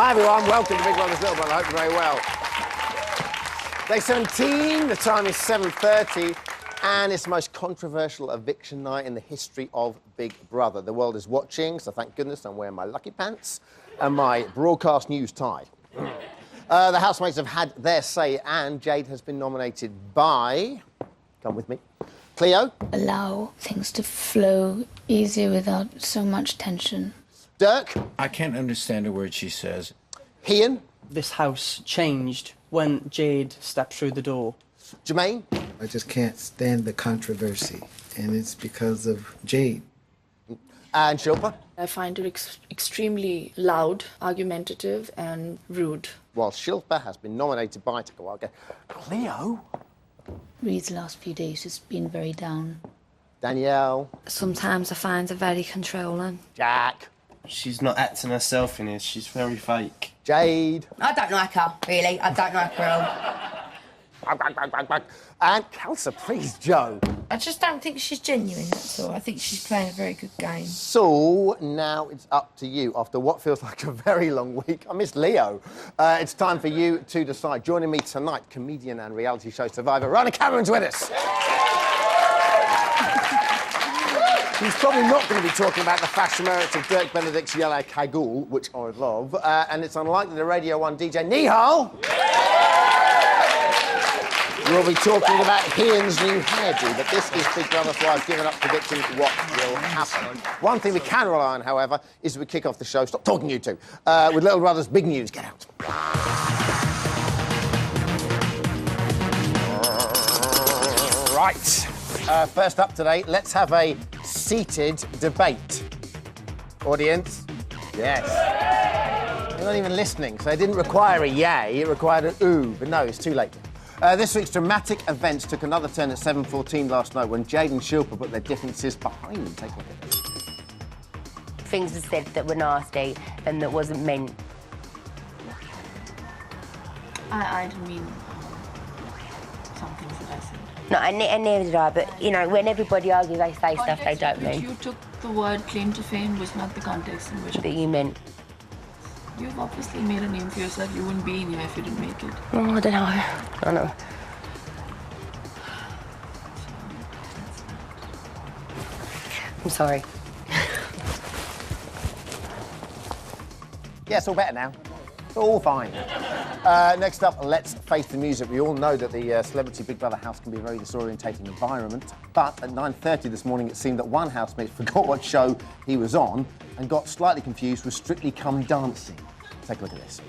Hi everyone, welcome to Big Brother's Little Brother. I hope you're very well. Day 17, the time is 7:30, and it's the most controversial eviction night in the history of Big Brother. The world is watching, so thank goodness I'm wearing my lucky pants and my broadcast news tie. The housemates have had their say, and Jade has been nominated by... Come with me. Cleo. Allow things to flow easier without so much tension. Dirk. I can't understand a word she says. Ian. This house changed when Jade stepped through the door. Jermaine. I just can't stand the controversy, and it's because of Jade. And Shilpa. I find her extremely loud, argumentative, and rude. While Shilpa has been nominated by... Take a while, Cleo. Reed's last few days has been very down. Danielle. Sometimes I find her very controlling. Jack. She's not acting herself in it. She's very fake. Jade. I don't like her, really. I don't like her at all. And Kelsa, please, Joe. I just don't think she's genuine, that's all. I think she's playing a very good game. So, now it's up to you. After what feels like a very long week, I miss Leo. It's time for you to decide. Joining me tonight, comedian and reality show survivor, Rana Cameron's with us. He's probably not going to be talking about the fashion merits of Dirk Benedict's yellow cagoule, which I love, and it's unlikely the Radio 1 DJ Nihal will be talking about Ian's new hairdo, but this is Big Brother, so I've given up predicting what will happen. One thing we can rely on, however, is we kick off the show. Stop talking, you two. With Little Brother's big news. Get out. Right. First up today, let's have a seated debate. Audience? Yes. You're not even listening, so it didn't require a yay, it required an ooh, but no, it's too late. This week's dramatic events took another turn at 7:14 last night when Jade and Shilpa put their differences behind them. Take a look at this. Things were said that were nasty and that wasn't meant. I didn't mean some things that I said. No, and neither did I, but, you know, when everybody argues, they say stuff they don't mean. You took the word claim to fame was not the context in which... That you meant. You've obviously made a name for yourself. You wouldn't be in here if you didn't make it. Oh, I don't know. I don't know. I'm sorry. Yeah, it's all better now. It's all fine. Next up, let's face the music. We all know that the Celebrity Big Brother house can be a very disorientating environment, but at 9:30 this morning, it seemed that one housemate forgot what show he was on and got slightly confused with Strictly Come Dancing. Take a look at this.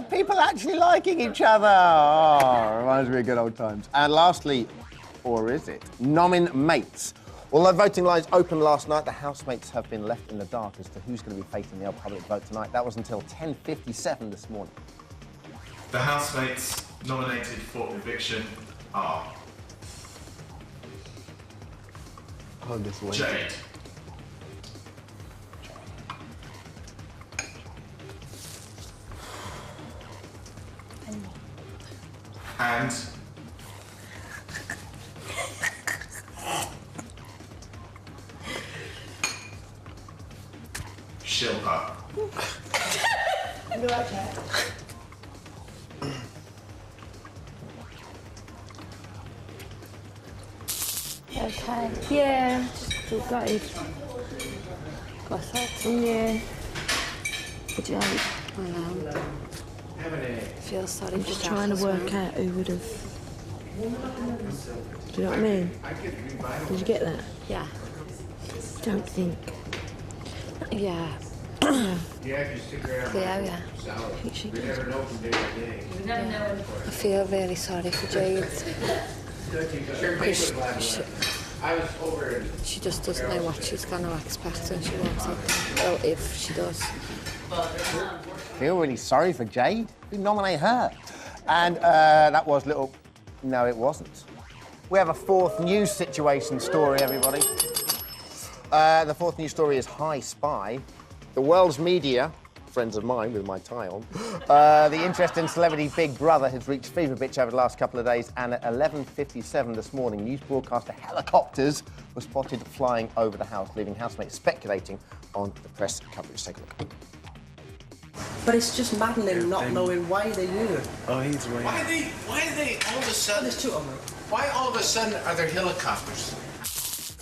People actually liking each other. Oh, reminds me of good old times. And lastly, or is it, Nomin-mates. Although voting lines opened last night, the housemates have been left in the dark as to who's going to be facing the public vote tonight. That was until 10:57 this morning. The housemates nominated for eviction are... Jade. And Shilpa. Okay. Yeah, just feel gutted. Got that in there. But you feel sorry. I'm just trying to work out who would have. Do you know what I mean? Did you get that? Yeah. Don't think. Yeah. Yeah. Yeah. I feel really sorry for Jade. I was over. She just doesn't know what she's going to expect when she walks up. Well, if she does. I feel really sorry for Jade. We nominate her. And that was little... No, it wasn't. We have a fourth news situation story, everybody. The fourth news story is High Spy. The world's media, friends of mine with my tie on, the interest in celebrity Big Brother has reached fever pitch over the last couple of days, and at 11:57 this morning, news broadcaster helicopters were spotted flying over the house, leaving housemates speculating on the press coverage. Take a look. But it's just maddening not knowing why they knew it. Oh, he's waiting. Why are they all of a sudden? There's two of them. Why all of a sudden are there helicopters?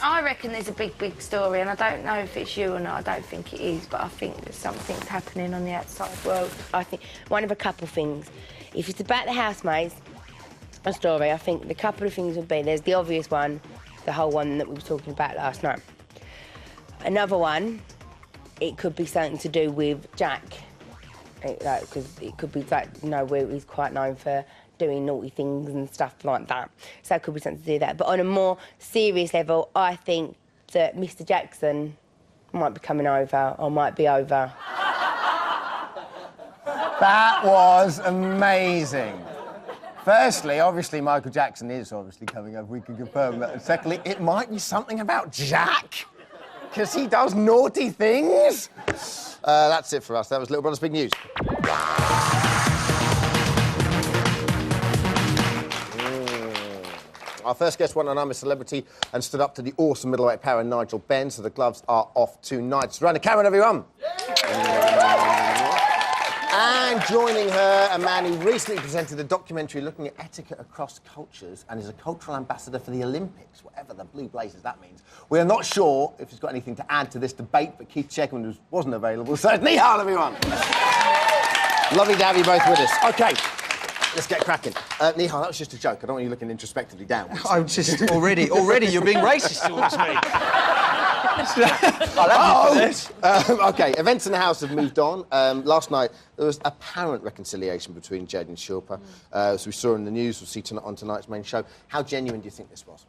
I reckon there's a big story, and I don't know if it's you or not. I don't think it is, but I think there's something's happening on the outside world. I think one of a couple of things. If it's about the housemaids, a story, I think the couple of things would be, there's the obvious one, the whole one that we were talking about last night. Another one, it could be something to do with Jack. Because it could be like, you know, where he's quite known for doing naughty things and stuff like that. So it could be something to do with that. But on a more serious level, I think that Mr. Jackson might be coming over, or might be over. That was amazing. Firstly, obviously, Michael Jackson is obviously coming over. We can confirm that. And secondly, it might be something about Jack, because he does naughty things. That's it for us. That was Little Brother's Big News. Our first guest won an I'm a Celebrity and stood up to the awesome middleweight power Nigel Benn, so the gloves are off tonight. So round the camera, everyone. And joining her, a man who recently presented a documentary looking at etiquette across cultures and is a cultural ambassador for the Olympics, whatever the blue blazes that means. We are not sure if he's got anything to add to this debate, but Keith Chegwin wasn't available, so it's Nihal, everyone. Lovely to have you both with us. OK, let's get cracking. Nihal, that was just a joke. I don't want you looking introspectively downwards. I'm just already you're being racist towards me. I'll have you for this. OK, events in the house have moved on. Last night, there was apparent reconciliation between Jade and Shilpa. As we saw in the news, we'll see on tonight's main show. How genuine do you think this was?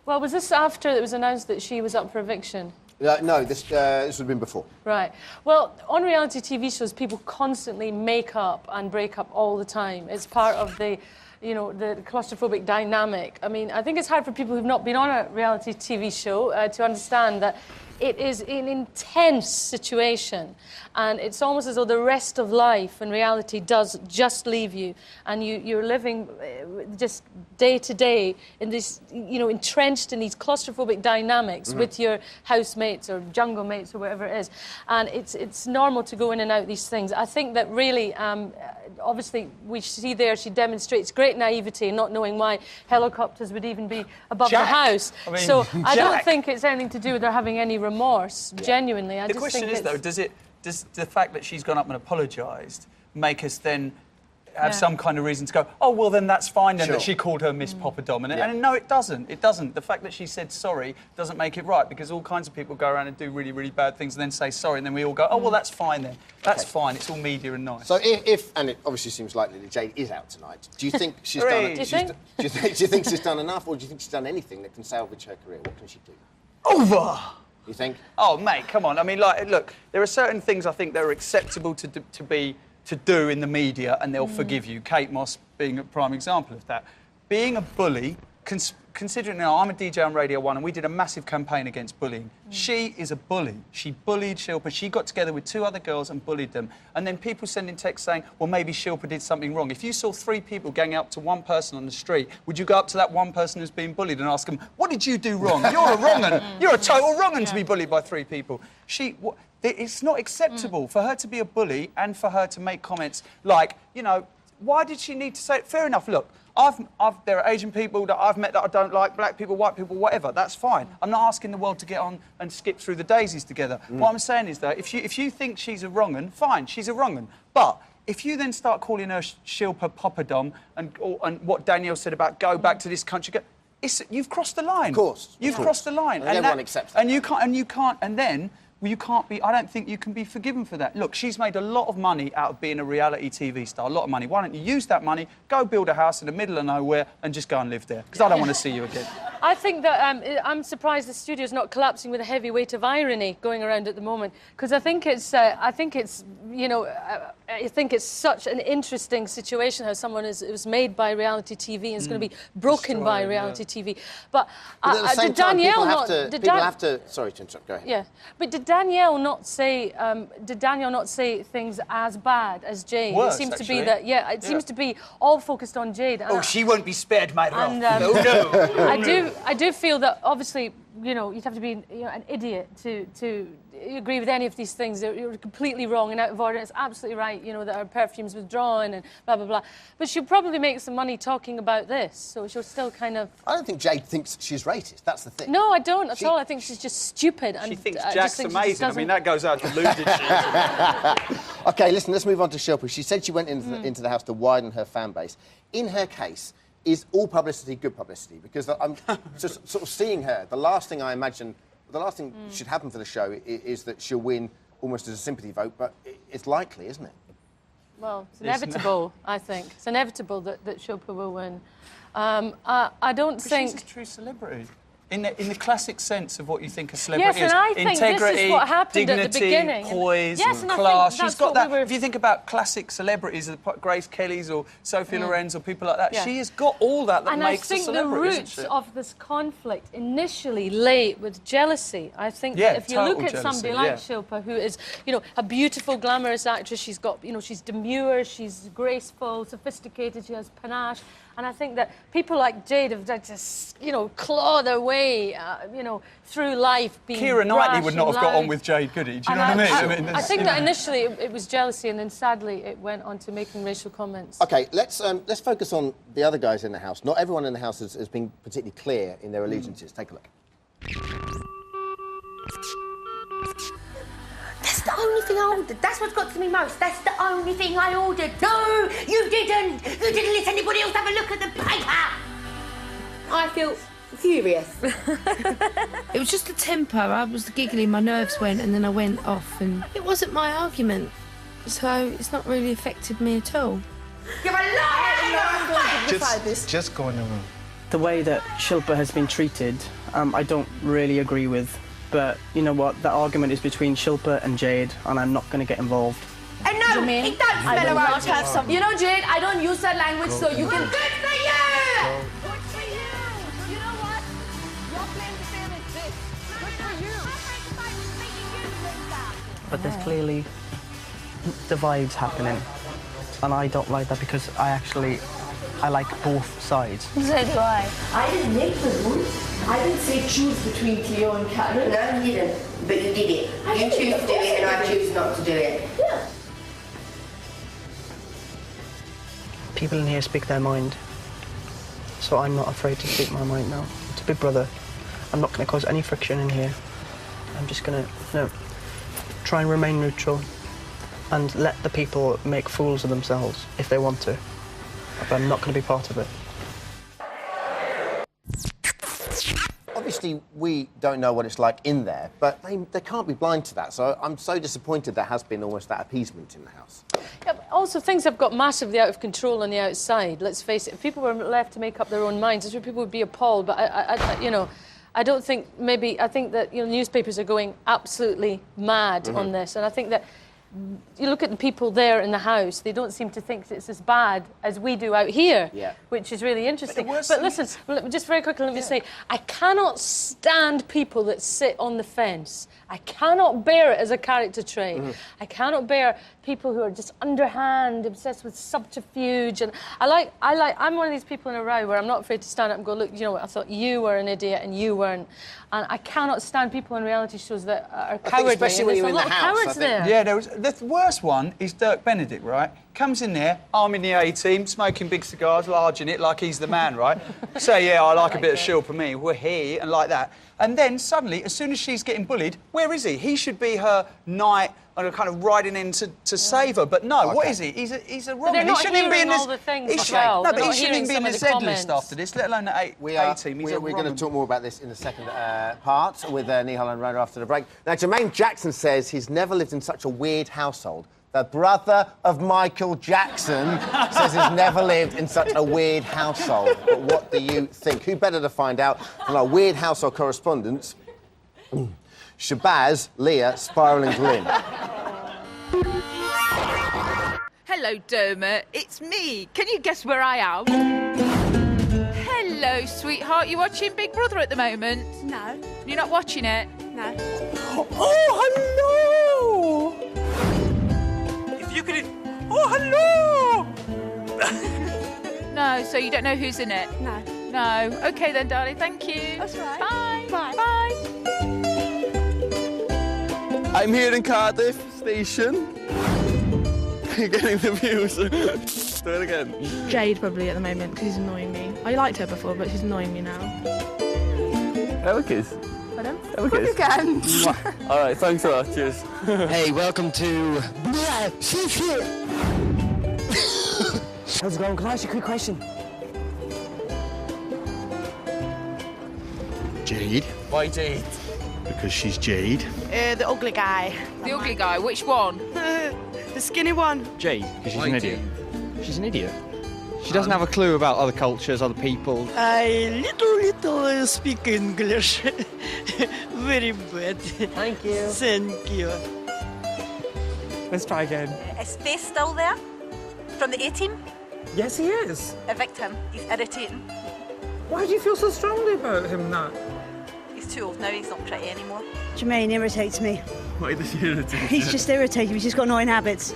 Well, was this after it was announced that she was up for eviction? No, this would have been before. Right. Well, on reality TV shows, people constantly make up and break up all the time. It's part of the, you know, the claustrophobic dynamic. I mean, I think it's hard for people who've not been on a reality TV show to understand that it is an intense situation, and it's almost as though the rest of life in reality does just leave you, and you're living just day to day in this, you know, entrenched in these claustrophobic dynamics with your housemates or jungle mates or whatever it is, and it's normal to go in and out these things. I think that really, obviously, we see there she demonstrates great naivety, not knowing why helicopters would even be above the house. I mean, so I don't think it's anything to do with her having any remorse, genuinely. The question is, though, does the fact that she's gone up and apologised make us then have some kind of reason to go, oh, well, then that's fine then that she called her Miss Poppadom. And no, it doesn't. It doesn't. The fact that she said sorry doesn't make it right, because all kinds of people go around and do really, really bad things and then say sorry, and then we all go, oh, well, that's fine then. That's fine. It's all media and nice. So if and it obviously seems likely that Jade is out tonight, do you think she's done... Do you think she's done enough, or do you think she's done anything that can salvage her career? What can she do? Over! You think? Oh, mate, come on. I mean, like, look, there are certain things I think that are acceptable to do in the media, and they'll forgive you. Kate Moss being a prime example of that. Being a bully, considering now I'm a DJ on Radio 1 and we did a massive campaign against bullying. She is a bully. She bullied Shilpa. She got together with two other girls and bullied them. And then people sending texts saying, well, maybe Shilpa did something wrong. If you saw three people going up to one person on the street, would you go up to that one person who's being bullied and ask them, what did you do wrong? You're a wrong-un. You're a total wrong-un to be bullied by three people. It's not acceptable for her to be a bully and for her to make comments like, you know, why did she need to say it? Fair enough, look, there are Asian people that I've met that I don't like, black people, white people, whatever, that's fine. I'm not asking the world to get on and skip through the daisies together. What I'm saying is that if you think she's a wrong-un, fine, she's a wrong-un. But if you then start calling her Shilpa Poppadom and what Danielle said about go back to this country, you've crossed the line. Of course. You've crossed the line. And everyone accepts that. And you can't, and then... Well, you can't be... I don't think you can be forgiven for that. Look, she's made a lot of money out of being a reality TV star, a lot of money. Why don't you use that money, go build a house in the middle of nowhere and just go and live there? Because I don't want to see you again. I think that I'm surprised the studio's not collapsing with a heavy weight of irony going around at the moment, because I think it's you know, I think it's such an interesting situation how someone it was made by reality TV and is going to be broken by reality TV. But at the same did time, Danielle people have to. Sorry to interrupt. Go ahead. Yeah, but did Danielle not say? Things as bad as Jade? Worse, it seems actually. to be that. Yeah, it seems to be all focused on Jade. Oh, she won't be spared, my love. And, no. I do feel that obviously, you know, you'd have to be an idiot to agree with any of these things. You're completely wrong and out of order. It's absolutely right, you know, that her perfume's withdrawn and blah, blah, blah. But she'll probably make some money talking about this, so she'll still kind of... I don't think Jade thinks she's racist. That's the thing. No, I don't at all. I think she's just stupid. And She thinks Jack's amazing. I mean, that goes out to Luda. OK, listen, let's move on to Shilpa. She said she went into the house to widen her fan base. In her case, is all publicity good publicity? Because I'm just sort of seeing her. The last thing I imagine, the last thing should happen for the show is that she'll win almost as a sympathy vote, but it's likely, isn't it? Well, it's inevitable, I think. It's inevitable that Shilpa will win. I don't think... She's a true celebrity. In the classic sense of what you think a celebrity yes, is. And I think integrity, this is what happened dignity, at the beginning. Poise, yes, and class. I think She's got that. If you think about classic celebrities, Grace Kelly's or Sophie Loren's or people like that, she has got all that makes a celebrity, and I think the roots of this conflict initially lay with jealousy. I think that if you look at somebody like Shilpa, who is, you know, a beautiful, glamorous actress, she's got, you know, she's demure, she's graceful, sophisticated, she has panache. And I think that people like Jade have just, you know, claw their way, you know, through life being Keira Knightley brash would not and have got loud. on with Jade, could he? Do you know what I mean? I think that initially it was jealousy, and then sadly it went on to making racial comments. OK, let's focus on the other guys in the house. Not everyone in the house has been particularly clear in their allegiances. Take a look. That's the only thing I ordered. That's what's got to me most. That's the only thing I ordered. No, you didn't. You didn't let anybody else have a look at the paper. I feel furious. It was just a temper. I was giggling, my nerves went, and then I went off, and it wasn't my argument, so it's not really affected me at all. You're a liar! Just go in the room. The way that Shilpa has been treated, I don't really agree with. But you know what? That argument is between Shilpa and Jade, and I'm not going to get involved. And no, it doesn't smell will around not have some... You know, Jade, I don't use that language, so you can... Good for you! Good for you! You know what? Your claim to fame is this. Good for you! But there's clearly divides happening, and I don't like that because I like both sides. So do I. I didn't make the rules. I didn't say choose between Cleo and Karen. No, you didn't. But you did it. You choose to do it, and I choose not to do it. Yeah. People in here speak their mind, so I'm not afraid to speak my mind now. It's Big Brother. I'm not going to cause any friction in here. I'm just going to, try and remain neutral and let the people make fools of themselves if they want to. But I'm not going to be part of it. Obviously, we don't know what it's like in there, but they can't be blind to that. So I'm so disappointed there has been almost that appeasement in the house. Yeah, but also, things have got massively out of control on the outside. Let's face it. If people were left to make up their own minds, I'm sure people would be appalled. But I don't think I think that newspapers are going absolutely mad on this, and I think that. You look at the people there in the house, they don't seem to think it's as bad as we do out here, which is really interesting. But listen, just very quickly, let me say, I cannot stand people that sit on the fence. I cannot bear it as a character trait. I cannot bear people who are just underhand, obsessed with subterfuge. And I'm one of these people in a row where I'm not afraid to stand up and go, look, you know what, I thought you were an idiot and you weren't. And I cannot stand people in reality shows that are cowardly. Especially when you're in the house, cowards there. Yeah, the worst one is Dirk Benedict, right? Comes in there, arm in the A-team, smoking big cigars, large in it, like he's the man, right? Say, yeah, I like a bit of Shilpa me, we're here, and like that. And then suddenly, as soon as she's getting bullied, where is he? He should be her knight and kind of riding in to save her. But no, what is he? He's a wrong. He shouldn't even be in this. He shouldn't even be in the Z list after this, let alone the A-team. We're going to talk more about this in the second part with Nihal and Rona after the break. Now, Jermaine Jackson says he's never lived in such a weird household. the brother of Michael Jackson, says he's never lived in such a weird household. But what do you think? Who better to find out than our weird household correspondents? Shabazz, Leah, Spiral and Glyn. Hello, Dermot. It's me. Can you guess where I am? Hello, sweetheart. You watching Big Brother at the moment? No. You're not watching it? No. Oh, hello! If you could... Oh, hello! No, so you don't know who's in it? No. No. OK then, darling. Thank you. That's right. Bye. Bye. Bye. I'm here in Cardiff Station. Getting the views. Do it again. Jade probably at the moment because she's annoying me. I liked her before, but she's annoying me now. Have a kiss. Pardon? Have a kiss. Again. All right, thanks a lot. Cheers. Hey, welcome to... How's it going? Can I ask you a quick question? Jade. Why Jade? Because she's Jade. The ugly guy. The ugly guy. Which one? The skinny one. Jade, because she's Why an Jade? idiot. She's an idiot. She doesn't have a clue about other cultures, other people. I little speak English. Very bad. Thank you. Thank you. Let's try again. Is Faith still there? From the A-team? Yes, he is. Evict him. He's irritating. Why do you feel so strongly about him now? He's too old now. He's not pretty anymore. Jermaine irritates me. Why does he irritate you? He's just irritating. He's just got annoying habits.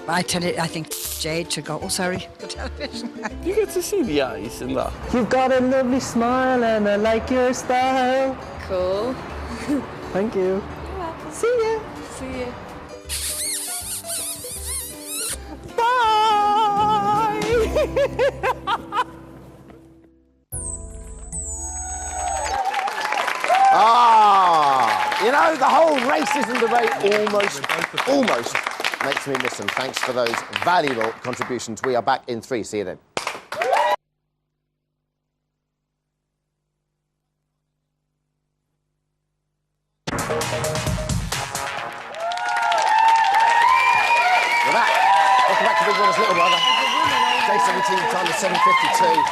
I tell you, I think Jade should go. Oh, sorry. For television. You get to see the eyes in that. You've got a lovely smile and I like your style. Cool. Thank you. See ya. See ya. You know, the whole racism debate almost makes me miss them. Thanks for those valuable contributions. We are back in 3. See you then. We're back. Welcome back to Big Brother's Little Brother. Day 17, time is 7:52.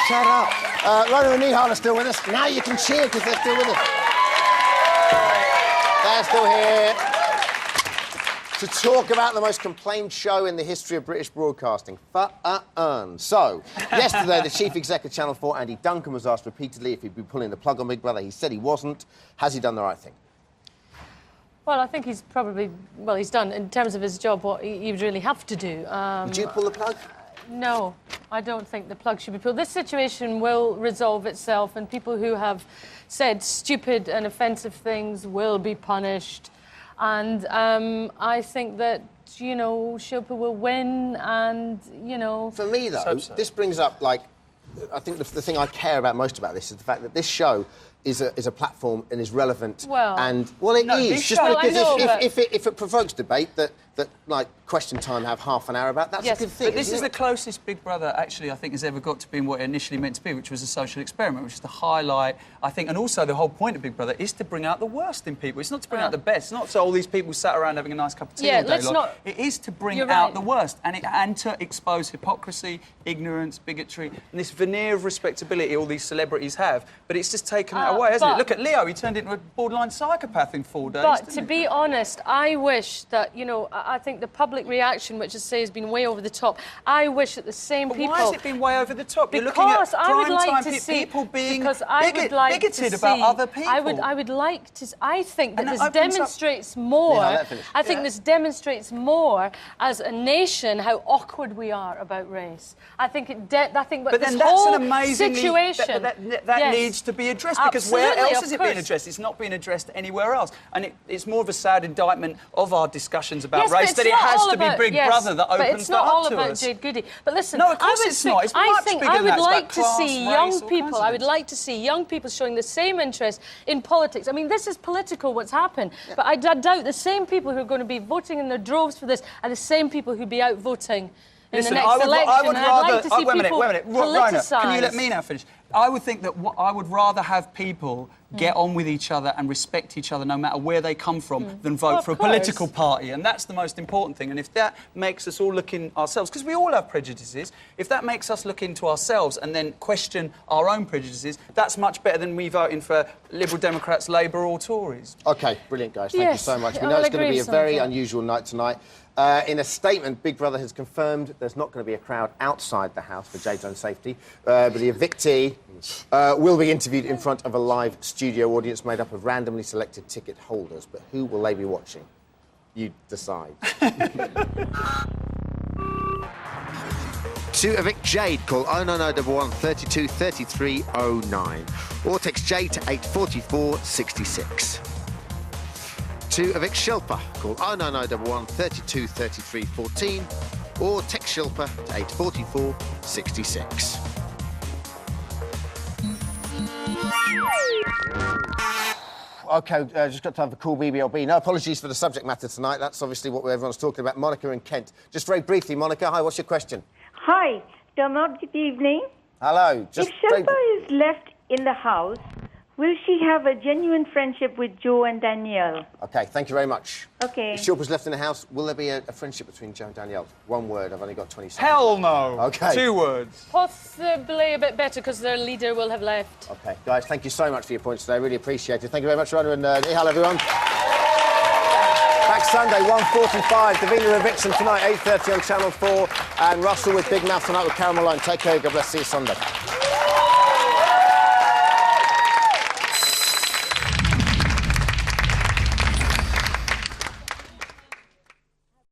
Shut up. Rona and Nihal are still with us. Now you can cheer because they're still with us. They're still here to talk about the most complained show in the history of British broadcasting. So, yesterday, the chief exec of Channel 4, Andy Duncan, was asked repeatedly if he'd be pulling the plug on Big Brother. He said he wasn't. Has he done the right thing? Well, I think he's probably... Well, he's done, in terms of his job, what he would really have to do. Would you pull the plug? No, I don't think the plug should be pulled. This situation will resolve itself, and people who have said stupid and offensive things will be punished. And I think that, you know, Shilpa will win, and, you know... For me, though, this brings up, like... I think the thing I care about most about this is the fact that this show is a platform and is relevant. Well... And, well, it is. Just because if it provokes debate that, like, Question Time have half an hour about, that's a good thing. But this is the closest Big Brother, actually, I think, has ever got to being what it initially meant to be, which was a social experiment, which is to highlight, I think, and also the whole point of Big Brother is to bring out the worst in people. It's not to bring out the best. It's not so all these people sat around having a nice cup of tea all day long. It is to bring out the worst and to expose hypocrisy, ignorance, bigotry, and this veneer of respectability all these celebrities have. But it's just taken that away, hasn't it? Look at Leo. He turned into a borderline psychopath in 4 days. But to be honest, I wish that, you know, I think the public reaction, which I say has been way over the top, I wish that the same people... Why has it been way over the top? Because You're looking at I would like prime to time see... people being bigoted about other people. I would like to... I think that this demonstrates more... I think this demonstrates more as a nation how awkward we are about race. I think but then that's an amazing situation... That needs to be addressed, because where else is it being addressed? It's not being addressed anywhere else. And it's more of a sad indictment of our discussions about race that it has to be Big Brother that opens that up to us. But it's not all about Jade Goody. But listen, no, of course it's not. It's much bigger than that. I would like to see young people. I would like to see young people showing the same interest in politics. I mean, this is political, what's happened. Yeah. But I doubt the same people who are going to be voting in their droves for this are the same people who'd be out voting in the next election. I would rather... I'd like to see wait a minute. politicise. Rona, can you let me now finish? I would think that I would rather have people get on with each other and respect each other no matter where they come from than vote for a political party. And that's the most important thing. And if that makes us all look in ourselves, because we all have prejudices, if that makes us look into ourselves and then question our own prejudices, that's much better than me voting for Liberal Democrats, Labour or Tories. OK, brilliant, guys. Thank you so much. We know it's going to be a very unusual night tonight. In a statement, Big Brother has confirmed there's not going to be a crowd outside the house for Jade's own safety, but the evictee will be interviewed in front of a live studio audience made up of randomly selected ticket holders. But who will they be watching? You decide. To evict Jade, call 09011 32 33 09 or text Jade to 844 66. To evict Shilpa, call 09011 32 33 14 or text Shilpa to 844 66. OK, just got time for Cool BBLB. No apologies for the subject matter tonight. That's obviously what everyone's talking about. Monica and Kent. Just very briefly, Monica, hi, what's your question? Hi, Dermot, good evening. Hello. If Shilpa is left in the house, will she have a genuine friendship with Joe and Danielle? OK, thank you very much. OK. If Shilpa's left in the house, will there be a friendship between Joe and Danielle? One word, I've only got 20 seconds. Hell no. OK. 2 words. Possibly a bit better because their leader will have left. OK, guys, thank you so much for your points today. Really appreciate it. Thank you very much, Rona, and hello, everyone. Back Sunday, 1:45. Davina Eviction tonight, 8:30 on Channel 4. And Russell with Big Mouth tonight with Carol Malone. Take care. God bless. See you Sunday.